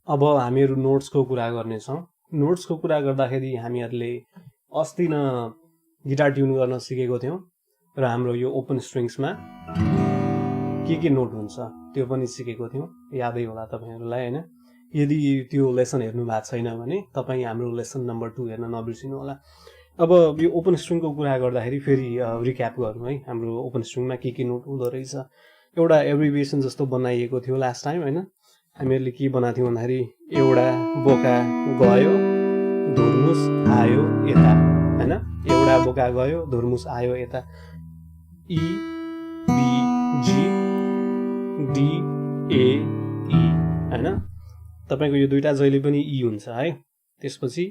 अब हामीहरू नोट्सको कुरा गर्नेछौँ। नोट्सको कुरा गर्दाखेरि हामीहरूले अस्ति न गिटार ट्युन गर्न सिकेको थियौँ र हाम्रो यो ओपन स्ट्रिङ्समा के नोट हुन्छ त्यो पनि सिकेको थियौँ, यादै होला तपाईँहरूलाई होइन। यदि त्यो लेसन हेर्नु भएको छैन भने तपाईँ हाम्रो लेसन नम्बर 2 हेर्न नबिर्सिनु होला। अब यो ओपन स्ट्रिङको कुरा गर्दाखेरि फेरि रिक्याप गरौँ है, हाम्रो ओपन स्ट्रिङमा के नोट हुँदो रहेछ। एउटा एब्रिभिएसन जस्तो बनाइएको थियो लास्ट टाइम होइन। हामीहरूले के बनाएको थियौँ भन्दाखेरि एउटा बोका गयो धुर्मुस आयो यता होइन, एउटा बोका गयो धुर्मुस आयो यता, E B G D A ई होइन। तपाईँको यो दुईटा जहिले पनि ई हुन्छ है, त्यसपछि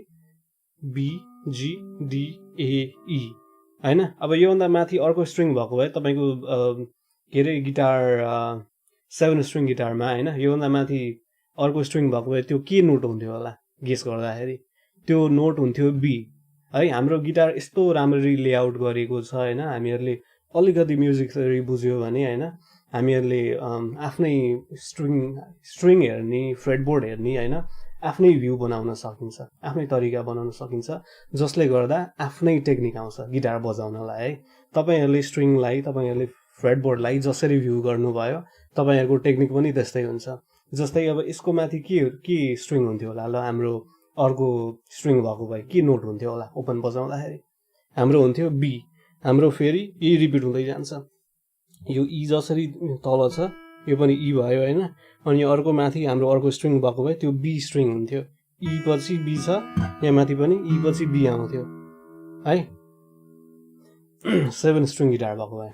बी जी डी ए ई होइन। अब योभन्दा माथि अर्को स्ट्रिङ भएको भए तपाईँको के अरे गिटार 7 स्ट्रिङ गिटारमा होइन, योभन्दा माथि अर्को स्ट्रिङ भएको भए त्यो के नोट हुन्थ्यो होला गेस गर्दाखेरि? त्यो नोट हुन्थ्यो बी है। हाम्रो गिटार यस्तो राम्ररी लेआउट गरेको छ होइन, हामीहरूले अलिकति म्युजिक थ्योरी बुझ्यो भने होइन, हामीहरूले आफ्नै स्ट्रिङ हेर्ने, फ्रेटबोर्ड हेर्ने होइन, आफ्नै भ्यू बनाउन सकिन्छ, आफ्नै तरिका बनाउन सकिन्छ, जसले गर्दा आफ्नै टेक्निक आउँछ गिटार बजाउनलाई है। तपाईँहरूले स्ट्रिङलाई, तपाईँहरूले फ्रेटबोर्डलाई जसरी भ्यू गर्नुभयो तपाईँहरूको टेक्निक पनि त्यस्तै हुन्छ। जस्तै अब यसको माथि के स्ट्रिङ हुन्थ्यो होला, ल हाम्रो अर्को स्ट्रिङ भएको भए के नोट हुन्थ्यो होला ओपन बजाउँदाखेरि? हाम्रो हुन्थ्यो बी, हाम्रो फेरि ई रिपिट हुँदै जान्छ। यो ई जसरी तल छ यो पनि ई भयो होइन, अनि अर्को माथि हाम्रो अर्को स्ट्रिङ भएको भए त्यो बी स्ट्रिङ हुन्थ्यो। ई पछि बी छ, यहाँ माथि पनि ई पछि बी आउँथ्यो है, 7 स्ट्रिङ गिटार भएको भए।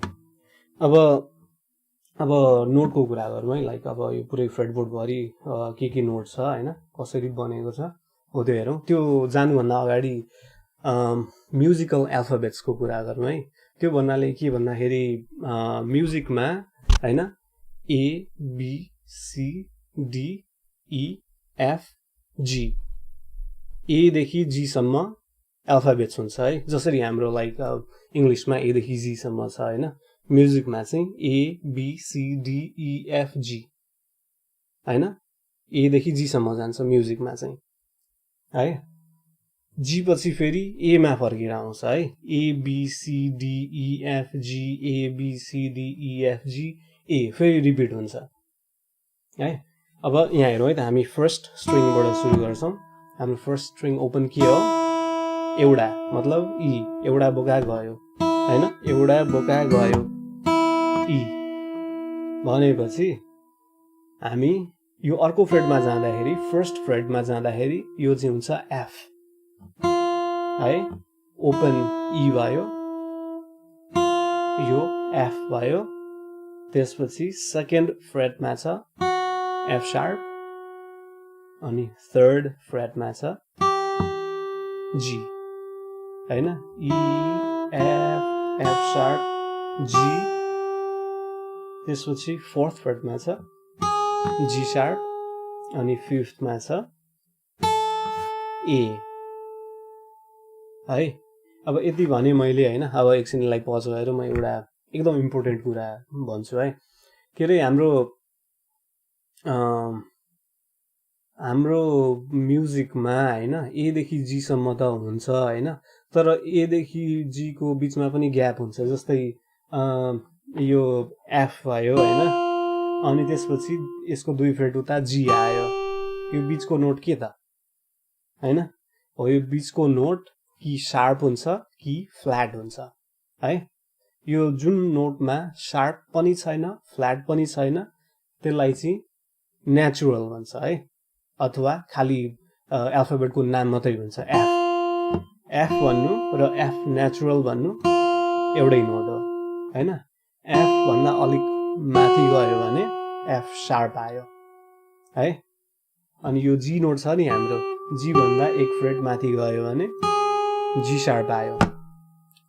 अब नोटको कुरा गरौँ है, लाइक अब यो पुरै फ्रेटबोर्डभरि के नोट छ होइन, कसरी बनेको छ हो त्यो हेरौँ। त्यो जानुभन्दा अगाडि म्युजिकल एल्फाबेट्सको कुरा गरौँ है। त्यो भन्नाले के भन्दाखेरि म्युजिकमा होइन A B C D E F G, एदेखि जीसम्म एल्फाबेट्स हुन्छ है। जसरी हाम्रो लाइक इङ्ग्लिसमा एदेखि जीसम्म छ होइन, म्युजिकमा चाहिँ A B C D E F G होइन, एदेखि जीसम्म जान्छ म्युजिकमा चाहिँ है। जी पछि फेरि एमा फर्केर आउँछ है, A B C D E F G, A B C D E F G, A फेरि रिपिट हुन्छ है। अब यहाँ हेरौँ है त, हामी फर्स्ट स्ट्रिङबाट सुरु गर्छौँ। हाम्रो फर्स्ट स्ट्रिङ ओपन के हो? एउटा, मतलब ई, एउटा बोका गयो होइन, एउटा बोका गयो ई भनेपछि हामी यो अर्को फ्रेडमा जाँदाखेरि, फर्स्ट फ्रेडमा जाँदाखेरि यो चाहिँ हुन्छ एफ है, ओपन ई भयो, यो एफ भयो। त्यसपछि सेकेन्ड फ्रेटमा छ एफ शार्प, अनि थर्ड फ्रेटमा छ जी होइन, E F F sharp G. त्यसपछि फोर्थ फ्रेटमा छ जी शार्प, अनि फिफ्थमा छ ए है। अब यति भने मैले होइन, अब एकछिनलाई पज गरेर म एउटा एकदम इम्पोर्टेन्ट कुरा भन्छु है। के अरे हाम्रो म्युजिकमा होइन एदेखि जीसम्म त हुन्छ होइन, तर एदेखि जीको बिचमा पनि ग्याप हुन्छ। जस्तै यो एफ भयो होइन, अनि त्यसपछि यसको 2 फ्रेट उता जी आयो, यो बिचको नोट के त होइन हो? यो बिचको नोट कि शार्प हुन्छ कि फ्ल्याट हुन्छ है। यो जुन नोटमा शार्प पनि छैन फ्ल्याट पनि छैन त्यसलाई चाहिँ नेचुरल भन्छ है, अथवा खालि एल्फाबेटको नाम मात्रै हुन्छ एफ। एफ भन्नु र एफ नेचुरल भन्नु एउटै नोट हो होइन। एफ भन्दा अलिक माथि गयो भने एफ शार्प आयो है, अनि यो जी नोट छ नि हाम्रो, जी भन्दा 1 फ्रेट माथि गयो भने जी शार्प आयो।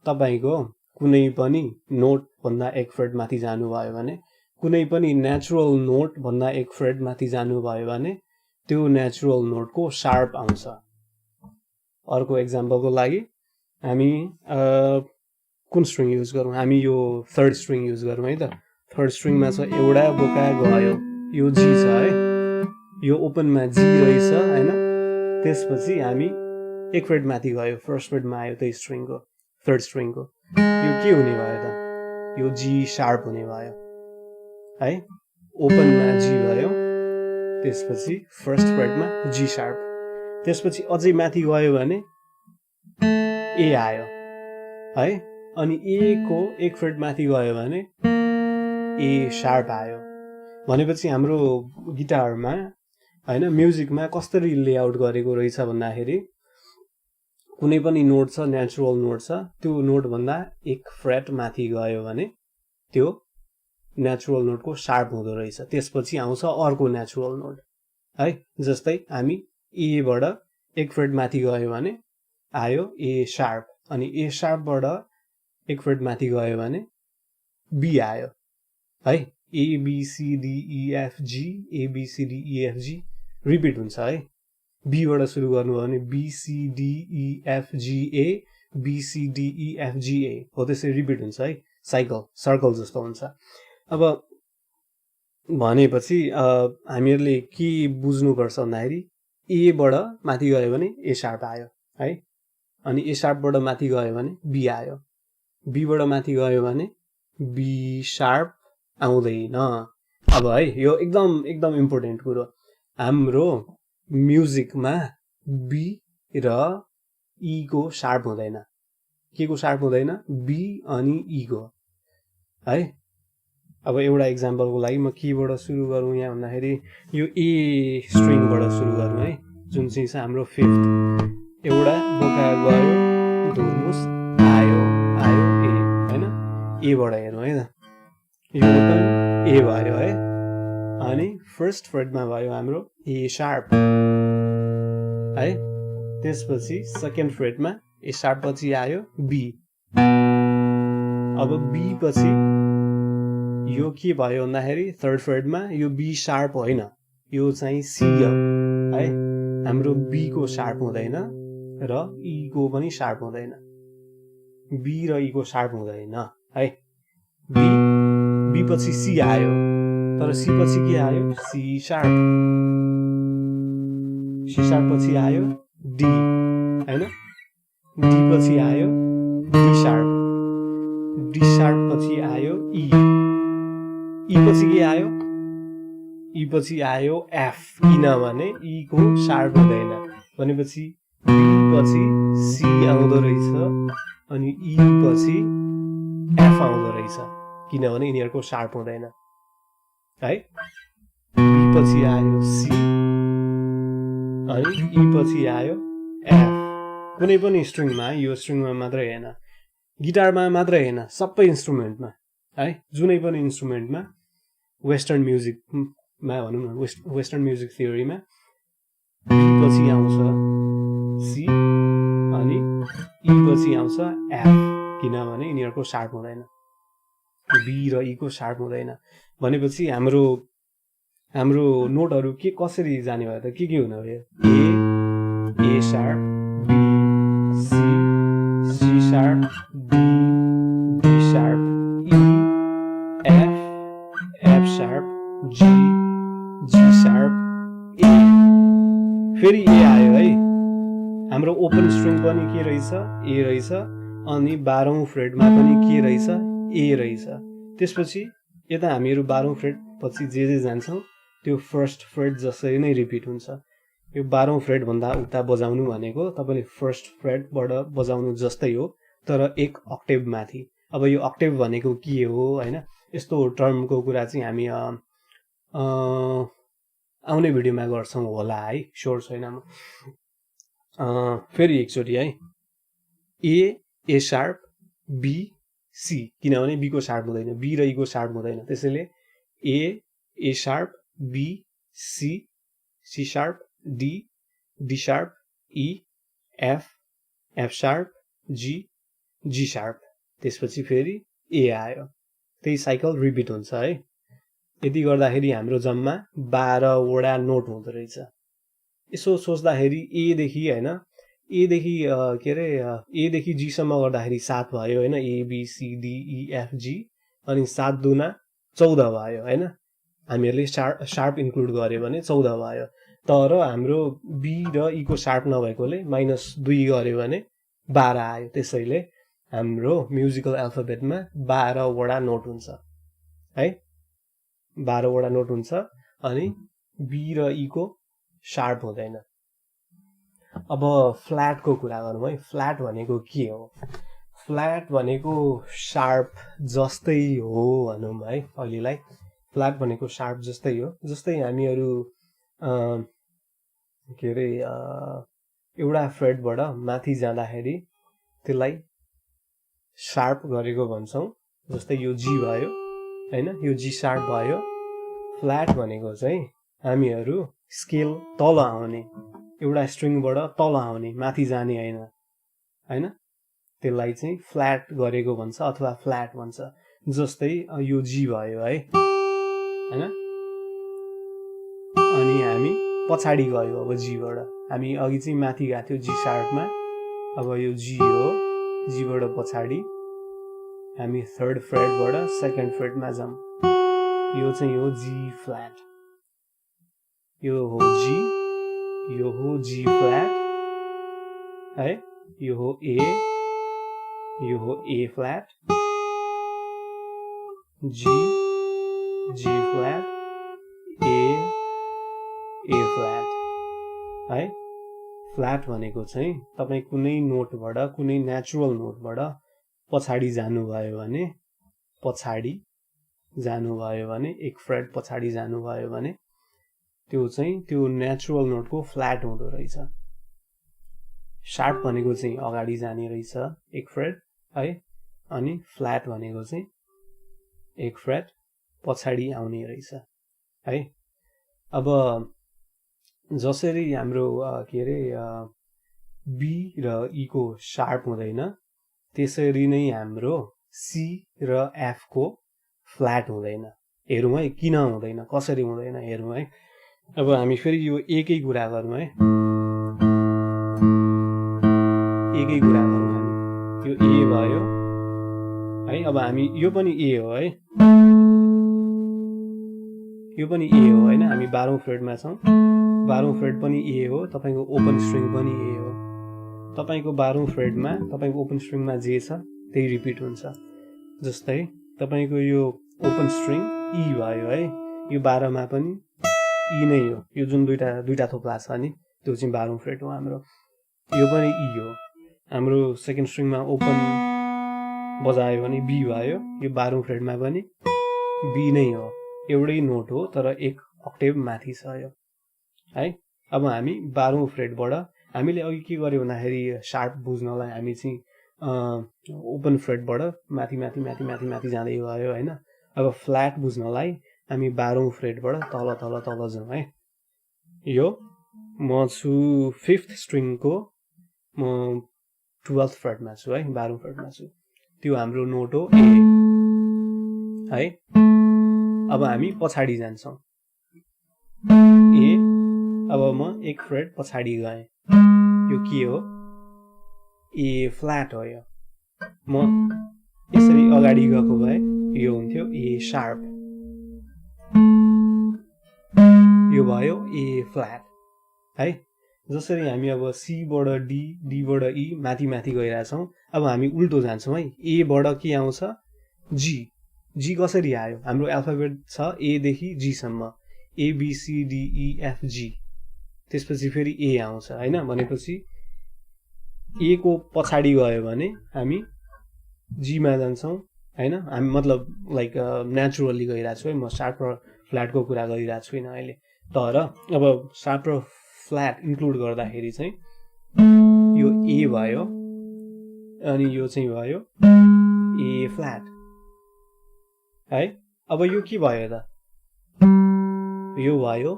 तपाईँको कुनै पनि नोट भन्दा 1 फ्रेट माथि जानुभयो भने, कुनै पनि नेचुरल नोट भन्दा 1 फ्रेट माथि जानुभयो भने त्यो नेचुरल नोटको शार्प आउँछ। अर्को एक्जाम्पलको लागि हामी कुन स्ट्रिङ युज गरौँ? हामी यो थर्ड स्ट्रिङ युज गरौँ है त। थर्ड स्ट्रिङमा छ एउटा बोका गयो, यो जी छ है, यो ओपनमा जी रहेछ हैन, त्यसपछि हामी एक फ्रेड माथि गयो, फर्स्ट फ्रेडमा आयो त्यो स्ट्रिङको, थर्ड स्ट्रिङको, यो के हुने भयो त, यो जी शार्प हुने भयो है। ओपनमा जी भयो, त्यसपछि फर्स्ट फ्रेडमा जी शार्प, त्यसपछि अझै माथि गयो भने ए आयो है, अनि ए को एक फ्रेड माथि गयो भने ए शार्प आयो। भनेपछि हाम्रो गिटारमा हैन, म्युजिकमा कसरी लेआउट गरेको रहेछ भन्दाखेरि कुनै पनि नोट छ, नेचुरल नोट छ, त्यो नोट भन्दा एक फ्रेट माथि गयो भने त्यो नेचुरल नोटको शार्प हुँदो रहेछ, त्यसपछि आउँछ अर्को नेचुरल नोट है। जस्तै हामी ए बाट एक फ्रेट माथि गयो भने आयो ए शार्प, अनि ए शार्पबाट एक फ्रेट माथि गयो भने बी आयो है। A B C D E F G, A B C D E F G repeat हुन्छ है। बी बाट सुरु गर्नुभयो भने B C D E F G A, B C D E F G A हो, त्यसरी रिपिट हुन्छ है, साइकल सर्कल जस्तो हुन्छ। अब भनेपछि हामीहरूले के बुझ्नुपर्छ भन्दाखेरि ए बाट माथि गयो भने ए शार्प आयो है, अनि ए शार्पबाट माथि गयो भने बी आयो, बी बाट माथि गयो भने बी शार्प आउँदैन। अब है यो एकदम एकदम इम्पोर्टेन्ट कुरो, हाम्रो म्युजिकमा बी र ई को शार्प हुँदैन। के को शार्प हुँदैन? बी अनि ई को है। अब एउटा इक्जाम्पलको लागि म केबाट सुरु गरौँ यहाँ भन्दाखेरि यो ए स्ट्रिङबाट सुरु गरौँ है, जुन चाहिँ छ हाम्रो फिफ्थ। एउटा बोका गयो, धुर्मुस आयो आयो ए हैन, एबाट हेरौँ है त, यो ओपन ए भयो है, अनि फर्स्ट फ्रेडमा भयो हाम्रो ए शार्प है, त्यसपछि सेकेन्ड फ्रेडमा ए शार्प पछि आयो बी। अब बी पछि यो के भयो भन्दाखेरि थर्ड फ्रेडमा यो बी शार्प होइन, यो चाहिँ सी हो है। हाम्रो बी को शार्प हुँदैन र ई को पनि शार्प हुँदैन, बी र ई को शार्प हुँदैन है। बी पछि सी आयो, तर सी पछि के आयो? C sharp. सी शार्प पछि आयो डी हैन, डी पछि आयो डी शार्प, डी शार्प पछि आयो ई, ई पछि के आयो? ई पछि आयो एफ, किनभने ई को शार्प हुँदैन। भनेपछि बी पछि सी आउँदो रहेछ अनि ई पछि एफ आउँदो रहेछ, किनभने यिनीहरूको शार्प हुँदैन है। बी पछि आयो सी अनि ई पछि आयो एफ। कुनै पनि स्ट्रिङमा, यो स्ट्रिङमा मात्रै होइन, गिटारमा मात्रै होइन, सबै इन्स्ट्रुमेन्टमा है, जुनै पनि इन्स्ट्रुमेन्टमा, वेस्टर्न म्युजिकमा भनौँ न, वेस्टर्न म्युजिक थियोरीमा बी पछि आउँछ सी अनि ई पछि आउँछ एफ, किनभने यिनीहरूको शार्प हुँदैन, बी र ई को शार्प हुँदैन। भनेपछि हाम्रो नोटहरू के कसरी जाने भयो त, के हुन भयो? A sharp, B C, C sharp, D, D sharp, E, F, F sharp, G, G sharp, A. फेरि ए आयो है, हाम्रो ओपन स्ट्रिङ पनि के रहेछ? ए रहेछ, अनि 12औं फ्रेडमा पनि के रहेछ? ए रहेछ। त्यसपछि यता हामीहरू 12औं फ्रेड पछि जे जान्छौँ त्यो फर्स्ट फ्रेड जसरी नै रिपिट हुन्छ। यो 12औं फ्रेड भन्दा उता बजाउनु भनेको तपाईँले फर्स्ट फ्रेडबाट बजाउनु जस्तै हो, तर एक अक्टेभ माथि। अब यो अक्टेभ भनेको के हो हैन, यस्तो टर्मको कुरा चाहिँ हामी आउने भिडियोमा गर्छौँ होला है, स्योर छैन म। फेरि एकचोटि है, ए शार्प, बी सी, किनभने बी को शार्प हुँदैन, बी र ई को शार्प हुँदैन, त्यसैले A sharp, B C, C sharp, D, D sharp, E, F, F sharp, G, G sharp, त्यसपछि फेरि ए आयो। त्यही साइकल रिपिट हुन्छ है। यति गर्दाखेरि हाम्रो जम्मा 12वटा नोट हुँदो रहेछ। यसो सोच्दाखेरि एदेखि होइन, एदेखि के अरे एदेखि जीसम्म गर्दाखेरि 7 भयो होइन, A B C D E F G, अनि 7 दुना 14 भयो होइन। हामीहरूले शार्प इन्क्लुड गर्यो भने 14 भयो। तर हाम्रो बी र ई को शार्प नभएकोले -2 गर्यो भने 12 आयो। त्यसैले हाम्रो म्युजिकल अल्फाबेटमा 12 वटा नोट हुन्छ है, 12 वटा नोट हुन्छ। अनि बी र ई को शार्प हुँदैन। अब फ्ल्याटको कुरा गरौँ है। फ्ल्याट भनेको के हो? फ्ल्याट भनेको शार्प जस्तै हो भनौँ है अहिलेलाई। फ्ल्याट भनेको शार्प जस्तै हो। जस्तै हामीहरू के अरे एउटा फ्रेटबाट माथि जाँदाखेरि त्यसलाई शार्प गरेको भन्छौँ। जस्तै यो जी भयो हैन, यो जी शार्प भयो। फ्ल्याट भनेको चाहिँ हामीहरू स्केल तल आउने, एउटा स्ट्रिङबाट तल आउने, माथि जाने हैन, त्यसलाई चाहिँ फ्ल्याट गरेको भन्छ अथवा फ्ल्याट भन्छ। जस्तै यो जी भयो है हैन, अनि हामी पछाडि गयो। अब जीबाट हामी अघि चाहिँ माथि गएको थियो जी शार्पमा, अब यो जी हो, जीबाट पछाडि हामी थर्ड फ्रेटबाट सेकेन्ड फ्रेटमा जाऊँ। यो चाहिँ हो जी फ्ल्याट, यो हो जी, यो हो जी फ्ल्याट है, यो हो ए, यो हो ए flat, G, G flat, A flat है। फ्ल्याट भनेको चाहिँ तपाईँ कुनै नोटबाट, कुनै नेचुरल नोटबाट पछाडि जानुभयो भने, पछाडि जानुभयो भने, एक फ्रेट पछाडि जानुभयो भने त्यो चाहिँ त्यो नेचुरल नोटको फ्ल्याट हुँदो रहेछ। शार्प भनेको चाहिँ अगाडि जाने रहेछ एक फ्रेट है, अनि फ्ल्याट भनेको चाहिँ एक फ्रेट पछाडि आउने रहेछ है। अब जसरी हाम्रो के अरे बी र ई को शार्प हुँदैन, त्यसरी नै हाम्रो सी र एफ को फ्ल्याट हुँदैन। हेरौँ है किन हुँदैन, कसरी हुँदैन हेरौँ है। अब हामी फेरि यो एकै कुरा गरौँ है, एकै कुरा गरौँ हामी। यो ए भयो है, अब हामी यो पनि ए हो है, यो पनि ए हो हैन। हामी 12औं फ्रेटमा छौँ, 12औं फ्रेट पनि ए हो, तपाईको ओपन स्ट्रिङ पनि ए हो। तपाईको 12औं फ्रेटमा तपाईको ओपन स्ट्रिङमा जे छ त्यही रिपिट हुन्छ। जस्तै तपाईको यो ओपन स्ट्रिङ ई भयो है, यो 12 मा पनि ई नै हो। यो जुन दुईटा थोप्ला छ नि त्यो चाहिँ 12औं फ्रेट हो हाम्रो, यो पनि ई हो। हाम्रो सेकेन्ड स्ट्रिङमा ओपन बजायो भने बी भयो, यो 12औं फ्रेटमा पनि बी नै हो। एउटै नोट हो तर एक अक्टेभ माथि छ यो है। अब हामी 12औं फ्रेटबाट हामीले अघि के गर्यो भन्दाखेरि शार्प बुझ्नलाई हामी चाहिँ ओपन फ्रेटबाट माथि माथि माथि माथि माथि जाँदै गयो हैन। अब फ्ल्याट बुझ्नलाई हामी 12औं फ्रेटबाट तल तल तल जाउँ है। यो म छु 5th स्ट्रिङको म 12th फ्रेटमा छु है, 12औं फ्रेटमा छु। त्यो हाम्रो नोट हो ए है। अब हामी पछाडि जान्छौँ ए, अब म एक फ्रेट पछाडि गएँ, यो के हो? ए फ्ल्याट हो। यो म यसरी अगाडि गएको भए यो हुन्थ्यो ए शार्प, यो भयो ए फ्ल्याट है। जसरी हामी अब सी बाट डी, डी बाट ई माथि माथि गइरहेछौँ, अब हामी उल्टो जान्छौँ है। ए बाट के आउँछ? जी। जी कसरी आयो? हाम्रो अल्फाबेट छ ए देखि जी सम्म, A B C D E F G, त्यसपछि फेरि ए आउँछ हैन। भनेपछि ए को पछाडि गयो भने हामी जी मा जान्छौँ हैन। हामी मतलब लाइक नेचुरली गइरहेको छु है, म शार्प र फ्ल्याटको कुरा गरिरहेको छुइनँ अहिले। तर अब शार्प र फ्ल्याट इन्क्लुड गर्दाखेरि चाहिँ यो ए भयो अनि यो चाहिँ भयो ए फ्ल्याट है। अब यो के भयो त? यो भयो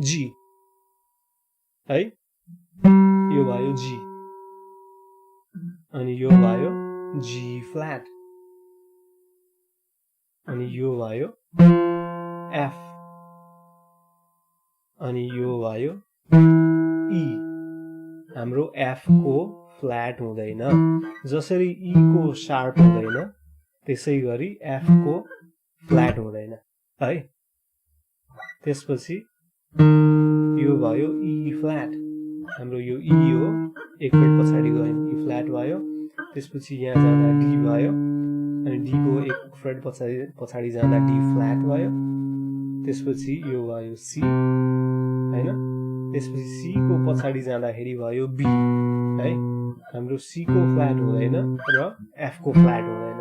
जी है, यो भयो जी, अनि यो भयो जी फ्ल्याट, अनि यो भयो एफ, अनि यो भयो ई। हाम्रो एफ को फ्ल्याट हुँदैन। जसरी ई को शार्प हुँदैन त्यसै गरी एफ को फ्ल्याट हुँदैन है। त्यसपछि यो भयो ई फ्ल्याट, हाम्रो यो ई हो, एक फ्रेड पछाडि गयो ई फ्ल्याट भयो। त्यसपछि यहाँ जाँदा डी भयो, अनि डी को एक फ्रेड पछाडि जाँदा डी फ्ल्याट भयो। त्यसपछि यो भयो सी हैन, त्यसपछि सी को पछाडि जाँदाखेरि भयो बी है। हाम्रो सी को फ्ल्याट हुँदैन र एफ को फ्ल्याट हुँदैन,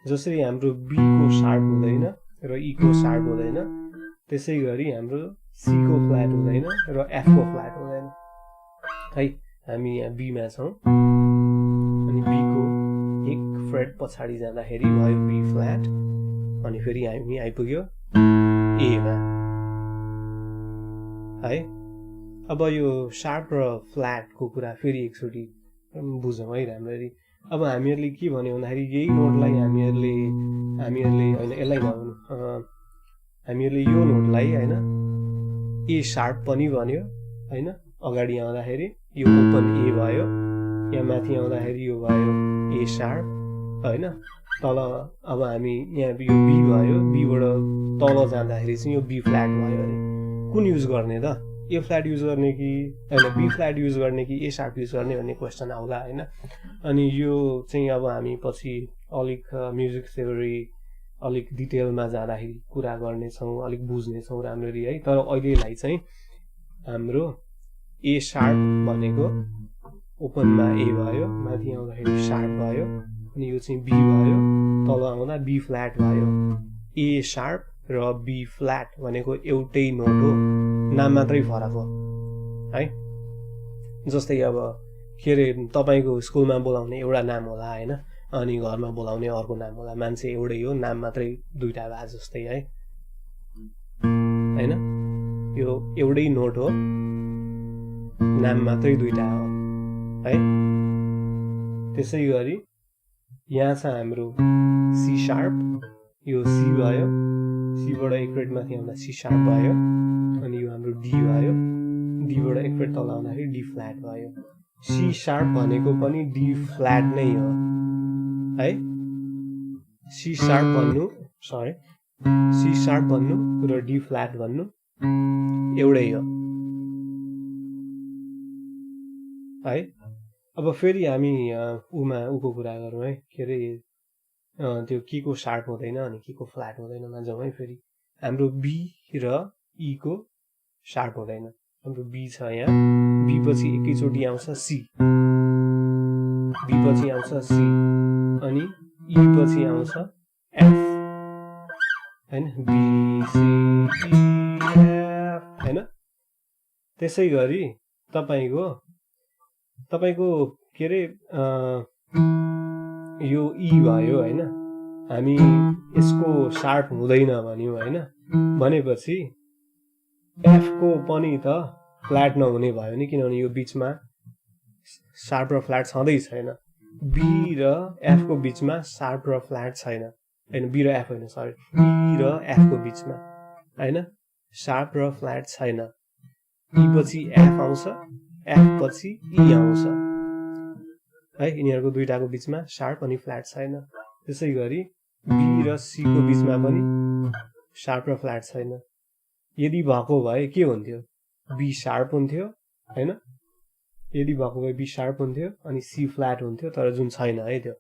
जसरी हाम्रो बी को शार्प हुँदैन र ई को शार्प हुँदैन, त्यसै गरी हाम्रो सी को फ्ल्याट हुँदैन र एफ को फ्ल्याट हुँदैन है। हामी यहाँ बी मा छौं, अनि बी को एक फ्रेड पछाडि जाँदाखेरि भयो बी फ्ल्याट, अनि फेरि हामी आइपुग्यो ए मा है। अब यो शार्प र फ्ल्याट को कुरा फेरि एकचोटि बुझौँ है राम्ररी। अब हामीहरूले के भन्यो भन्दाखेरि यही नोटलाई हामीहरूले होइन यसलाई नभनौँ, हामीहरूले यो नोटलाई होइन ए शार्प पनि भन्यो होइन। अगाडि आउँदाखेरि यो ओपन ए भयो, यहाँ माथि आउँदाखेरि यो भयो ए शार्प होइन। तल अब हामी यहाँ यो बी भयो, बीबाट तल जाँदाखेरि चाहिँ यो बी फ्ल्याट भयो अरे। कुन युज गर्ने त, ए फ्ल्याट युज गर्ने कि होइन बी फ्ल्याट युज गर्ने कि ए शार्प युज गर्ने भन्ने क्वेसन आउला होइन। अनि यो चाहिँ अब हामी पछि अलिक म्युजिक थ्योरी अलिक डिटेलमा जाँदाखेरि कुरा गर्नेछौँ, अलिक बुझ्नेछौँ राम्ररी है। तर अहिलेलाई चाहिँ हाम्रो ए शार्प भनेको ओपनमा ए भयो, माथि आउँदाखेरि शार्प भयो, अनि यो चाहिँ बी भयो, तल आउँदा बी फ्ल्याट भयो। ए शार्प र बी फ्ल्याट भनेको एउटै नोट हो, नाम मात्रै फरक हो है। जस्तै अब के अरे तपाईको स्कुलमा बोलाउने एउटा नाम होला होइन, अनि घरमा बोलाउने अर्को नाम होला, मान्छे एउटै हो, नाम मात्रै दुईटा भए जस्तै है होइन। यो एउटै नोट हो, नाम मात्रै दुईटा हो है। त्यसै गरी यहाँ छ हाम्रो सी शार्प, यो सी भयो, सीबाट एक फ्रेड माथि आउँदा सी शार्प भयो, अनि यो हाम्रो डी भयो, डीबाट एक फ्रेड तल आउँदाखेरि डी फ्ल्याट भयो। सी शार्प भनेको पनि डी फ्ल्याट नै हो है। सी शार्प भन्नु र डी फ्ल्याट भन्नु एउटै हो है। अब फेरि हामी उको कुरा गरौँ है, के अरे त्यो के को शार्प हुँदैन अनि के को फ्ल्याट हुँदैन जाउँ है। फेरि हाम्रो बी र ई को शार्प हुँदैन। हाम्रो बी छ यहाँ, बी पछि एकैचोटि आउँछ सी, बी पछि आउँछ सी, अनि ई पछि आउँछ एफ हैन, बी सी ई एफ हैन। त्यसै गरी तपाईको के अरे यो ई भयो हैन, हामी यसको शार्प हुँदैन भन्यौं हैन, भनेपछि एफ को पनि त फ्ल्याट नहुने भयो नि, किनभने यो बीचमा शार्प र फ्ल्याट छँदै छैन। बी र एफ को बीचमा शार्प र फ्ल्याट छैन हैन, बी र एफ होइन सरी, बी र एफ को बीचमा हैन शार्प र फ्ल्याट छैन। ई पछि एफ आउँछ, एफ पछि ई आउँछ है, यिनीहरूको दुईटाको बीचमा शार्प अनि फ्ल्याट छैन। त्यसै गरी बी र सी को बीचमा पनि शार्प र फ्ल्याट छैन। यदि भएको भए के हुन्थ्यो, बी शार्प हुन्थ्यो हैन, यदि भएको भए बी शार्प हुन्थ्यो अनि सी फ्ल्याट हुन्थ्यो, तर जुन छैन है त्यो।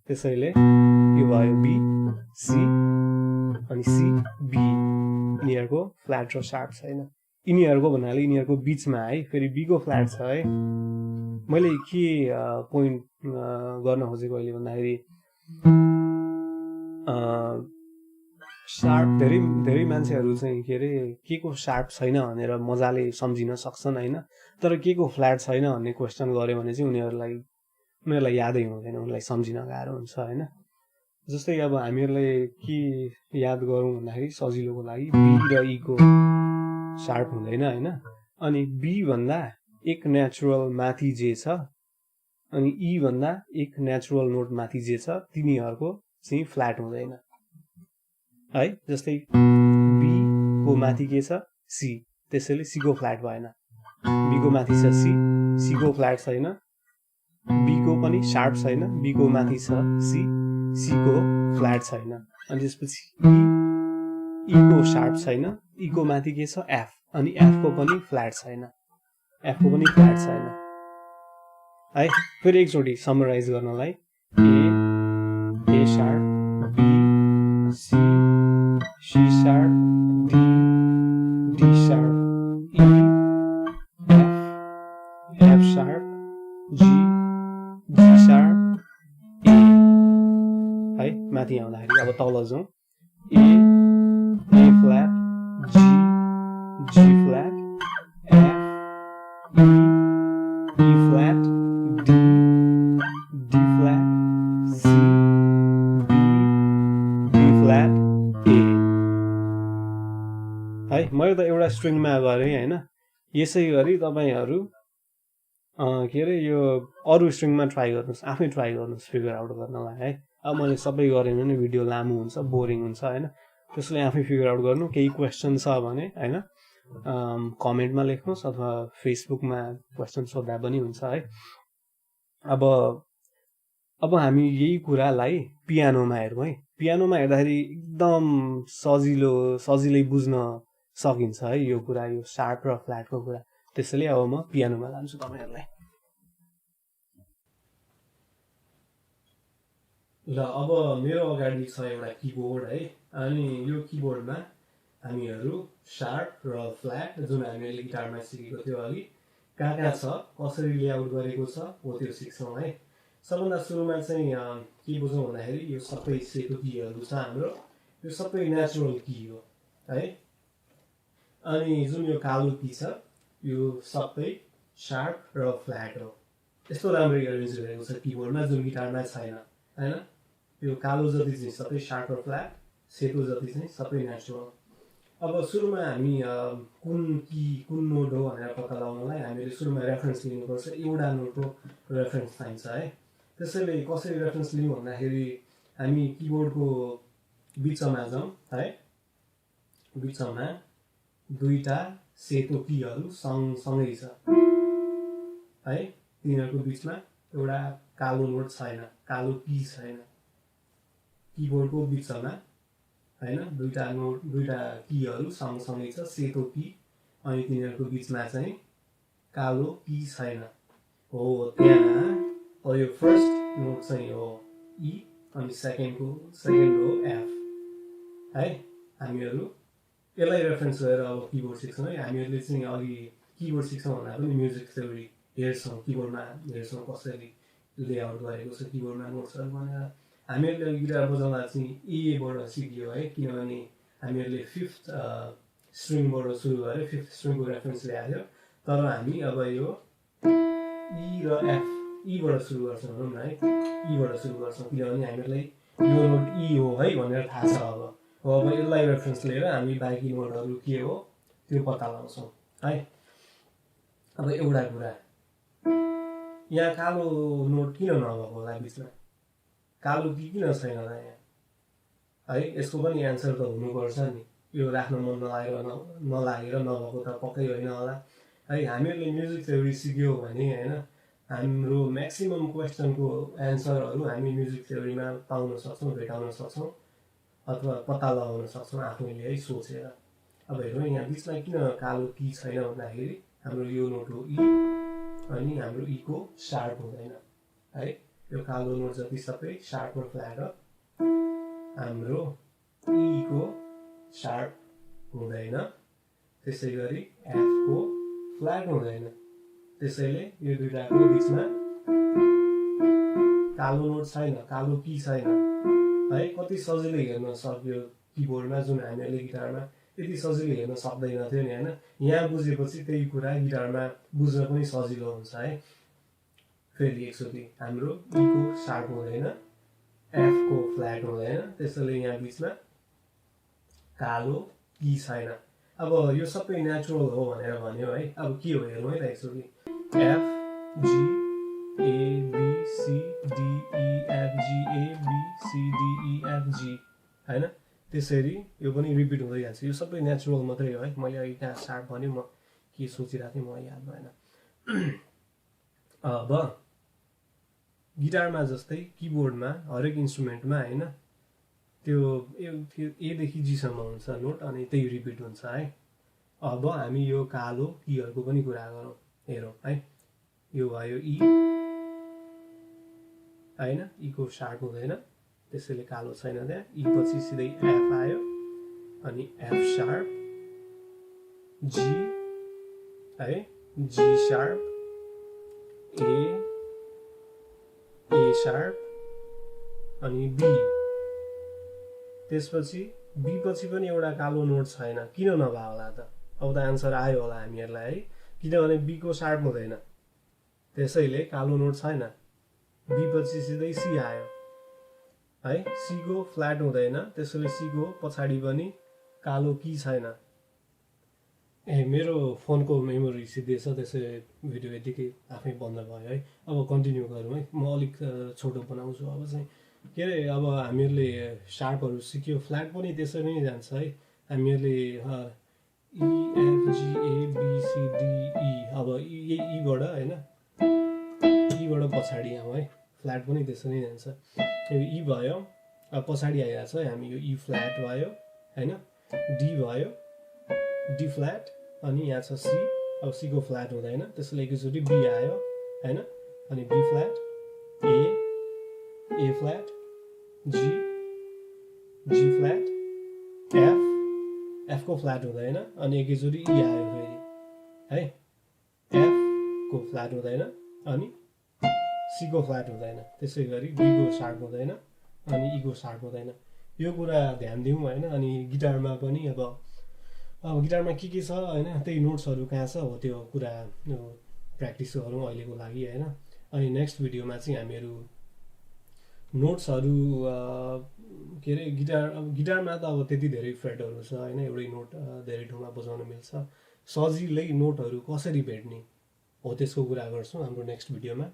त्यसैले यो भयो बी सी अनि सी बी, यिनीहरूको फ्ल्याट र शार्प छैन। यिनीहरूको भन्नाले यिनीहरूको बीचमा है फेरि बी को फ्ल्याट छ है। मैले के पोइन्ट गर्न खोजेको अहिले भन्दाखेरि शार्प धेरै मान्छेहरू चाहिँ के अरे के को शार्प छैन भनेर मजाले सम्झिन सक्छन् हैन, तर के को फ्ल्याट छैन भन्ने क्वेसन गर्यो भने चाहिँ उनीहरूलाई यादै हुँदैन, उनीहरूलाई सम्झिन गाह्रो हुन्छ हैन। जस्तै अब हामीहरूले के याद गरौँ भन्दाखेरि सजिलोको लागि बी र ई को शार्प हुँदैन हैन, अनि बी भन्दा एक नेचुरल माथि जे छ अनि ई भन्दा एक नेचुरल नोट माथि जे छ तिनीहरूको चाहिँ फ्ल्याट हुँदैन है। जस्तै बी को माथि के छ सी, त्यसैले सी को फ्ल्याट भएन। बी को माथि छ सी, सी को फ्ल्याट छैन, बी को पनि शार्प छैन, बी को माथि छ सी, सी को फ्ल्याट छैन। अनि त्यसपछि ईको शार्प छैन, ईको माथि के छ एफ, अनि एफको पनि फ्ल्याट छैन, एफको पनि फ्ल्याट छैन है। फेरि एकचोटि समराइज गर्नलाई A sharp, B C, C sharp, D sharp, E F sharp, G sharp, A है। माथि आउँदाखेरि अब तल जाउँ A flat, G flat, F E flat, D flat, C D flat, A है। मैले त एउटा स्ट्रिङमा गरेँ होइन। यसै गरी तपाईँहरू के अरे यो अरू स्ट्रिङमा ट्राई गर्नुहोस्, आफै ट्राई गर्नुहोस् फिगर आउट गर्नलाई है। अब मैले सबै गरेँ भने भिडियो लामो हुन्छ, बोरिङ हुन्छ होइन। त्यसले आफै फिगर आउट गर्नु। केही क्वेसन छ भने होइन कमेन्टमा लेख्नुहोस् अथवा फेसबुकमा क्वेसन सोध्दा पनि हुन्छ है। अब हामी यही कुरालाई पियानोमा हेरौँ है। पियानोमा हेर्दाखेरि एकदम सजिलै बुझ्न सकिन्छ है यो कुरा, यो शार्प र फ्ल्याटको कुरा। त्यसैले अब म पियानोमा लान्छु तपाईँहरूलाई। ल अब मेरो अगाडि छ एउटा किबोर्ड है, अनि यो किबोर्डमा हामीहरू शार्प र फ्ल्याट जुन हामीले गिटारमा सिकेको थियो अघि कहाँ छ, कसरी लेआउट गरेको छ हो त्यो सिक्छौँ है। सबभन्दा सुरुमा चाहिँ के बुझौँ भन्दाखेरि यो सबै सेतो कीहरू छ हाम्रो, यो सबै नेचुरल की हो है। अनि जुन यो कालो की छ यो सबै शार्प र फ्ल्याट हो। यस्तो राम्ररी एरेन्ज गरेको छ किबोर्डमा जुन गिटारमा छैन होइन। यो कालो जति चाहिँ सबै शार्प र फ्ल्याट, सेतो जति चाहिँ सबै नेचुरल। अब सुरुमा हामी कुन नोट हो भनेर पत्ता लगाउनलाई हामीले सुरुमा रेफरेन्स लिनुपर्छ। एउटा नोटको रेफरेन्स चाहिन्छ है। त्यसैले कसरी रेफरेन्स लिउँ भन्दाखेरि हामी किबोर्डको बिचमा जाउँ है। बिचमा दुईटा सेतो कीहरू सँगसँगै छ है। तिनीहरूको बिचमा एउटा कालो नोट छैन, कालो की छैन। किबोर्डको बिचमा होइन दुईटा कीहरू सँगसँगै छ, सेतो की, अनि तिनीहरूको बिचमा चाहिँ कालो की छैन हो। त्यहाँ यो फर्स्ट नोट चाहिँ हो ई, अनि सेकेन्ड हो एफ है। हामीहरू यसलाई रेफरेन्स गरेर अब किबोर्ड सिक्छौँ है। हामीहरूले चाहिँ अघि किबोर्ड सिक्छौँ भन्दा पनि म्युजिक थ्योरी हेर्छौँ, किबोर्डमा हेर्छौँ कसरी लेआउट गरेको छ किबोर्डमा नोट्सहरू भनेर। हामीहरूले गिटार बजाउँदा चाहिँ एबाट सिकियो है, किनभने हामीहरूले 5th स्ट्रिङबाट सुरु गऱ्यो, 5th स्ट्रिङको रेफरेन्स ल्याएको थियो। तर हामी अब यो ई र एफ ईबाट सुरु गर्छौँ भनौँ न है। ईबाट सुरु गर्छौँ किनभने हामीहरूलाई यो नोट ई हो है भनेर थाहा छ। अब यसलाई रेफरेन्स लिएर हामी बाँकी नोटहरू के हो त्यो पत्ता लगाउँछौँ है। अब एउटा कुरा, यहाँ कालो नोट किन नभएको होला बिचमा, कालो की किन छैन त यहाँ है। यसको पनि एन्सर त हुनुपर्छ नि। यो राख्न मन नलागेर नभएको त पक्कै होइन होला है। हामीहरूले म्युजिक थ्योरी सिक्यो भने होइन हाम्रो म्याक्सिमम क्वेसनको एन्सरहरू हामी म्युजिक थ्योरीमा पाउन सक्छौँ, भेटाउन सक्छौँ अथवा पत्ता लगाउन सक्छौँ आफैले है सोचेर। अब हेरौँ यहाँ बिचमा किन कालो की छैन भन्दाखेरि हाम्रो यो नोट हो ई, अनि हाम्रो ईको शार्प हुँदैन है। यो कालो नोट जति सबै शार्प र फ्ल्याट हो, हाम्रो ईको शार्प हुँदैन, त्यसै गरी एफको फ्ल्याट हुँदैन। त्यसैले यो दुईटाको बिचमा कालो नोट छैन, कालो की छैन है। कति सजिलै हेर्न सक्यो किबोर्डमा जुन हामीहरूले गिटारमा यति सजिलो हेर्न सक्दैन थियो नि होइन। यहाँ बुझेपछि त्यही कुरा गिटारमा बुझ्न पनि सजिलो हुन्छ है। फेरि एकचोटि हाम्रो ईको शार्प हुँदैन, एफको फ्ल्याट हुँदैन, त्यसैले यहाँ बिचमा कालो की छैन। अब यो सबै नेचुरल हो भनेर भन्यो है। अब के हो हेरौँ है त एकचोटि। F G A B C D E F G A B C D E F G होइन। त्यसरी यो पनि रिपिट हुँदै जान्छ। यो सबै नेचुरल मात्रै हो है। मैले अघि कहाँ शार्प भन्यो, म के सोचिरहेको थिएँ म याद भएन। अब गिटारमा जस्तै किबोर्डमा हरेक इन्स्ट्रुमेन्टमा होइन त्यो एदेखि जीसम्म हुन्छ नोट अनि त्यही रिपिट हुन्छ है। अब हामी यो कालो कीहरूको पनि कुरा गरौँ। हेरौँ है, यो भयो ई होइन, ईको सार्प हुँदैन त्यसैले कालो छैन त्यहाँ। ई पछि सिधै एफ आयो अनि एफ सार्प, जी है, जी सार्प, ए सार्प अनि बी। त्यसपछि बी पछि पनि एउटा कालो नोट छैन, किन नभए होला त? अब त आन्सर आयो होला हामीहरूलाई है, किनभने बीको सार्प हुँदैन त्यसैले कालो नोट छैन। बी पछि सिधै सी आयो है, सीको फ्ल्याट हुँदैन त्यसैले सीको पछाडि पनि कालो की छैन। मेरो फोनको मेमोरी सिद्धिएछ त्यसैले भिडियो यतिकै आफै बन्द भयो है। अब कन्टिन्यू गरौँ है, म अलिक छोटो बनाउँछु अब चाहिँ। के अरे, अब हामीहरूले सार्पहरू सिक्यो, फ्ल्याट पनि त्यसरी नै जान्छ है। हामीहरूले EFGABCDE, अब ईबाट होइन, ईबाट पछाडि आउँ है, फ्ल्याट पनि त्यसरी नै जान्छ। यो ई भयो, अब पछाडि आइरहेको छ है, हामी यो ई फ्ल्याट भयो होइन, डी भयो, डी फ्ल्याट अनि यहाँ छ सी। अब सीको फ्ल्याट हुँदैन त्यसैले एकैचोटि बी आयो होइन, अनि B flat, A flat, G flat, एफको फ्ल्याट हुँदैन अनि एकैचोटि ई आयो फेरि है, एफको फ्ल्याट हुँदैन अनि सीको फ्ल्याट हुँदैन, त्यसै गरी बीको सार्प हुँदैन अनि ईको सार्प हुँदैन। यो कुरा ध्यान दिउँ होइन। अनि गिटारमा पनि अब गिटारमा के छ होइन, त्यही नोट्सहरू कहाँ छ हो त्यो कुरा प्र्याक्टिस गरौँ अहिलेको लागि होइन। अनि नेक्स्ट भिडियोमा चाहिँ हामीहरू नोट्सहरू के अरे, गिटारमा त अब त्यति धेरै फ्रेटहरू छ होइन, एउटै नोट धेरै ठाउँमा बजाउन मिल्छ, सजिलै नोटहरू कसरी भेट्ने हो त्यसको कुरा गर्छौँ हाम्रो नेक्स्ट भिडियोमा।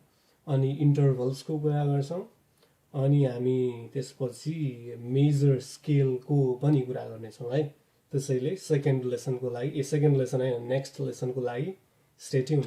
अनि इन्टरभल्सको कुरा गर्छौँ अनि हामी त्यसपछि मेजर स्केलको पनि कुरा गर्नेछौँ है। त्यसैले सेकेन्ड लेसनको लागि नेक्स्ट लेसनको लागि स्टे ट्युन।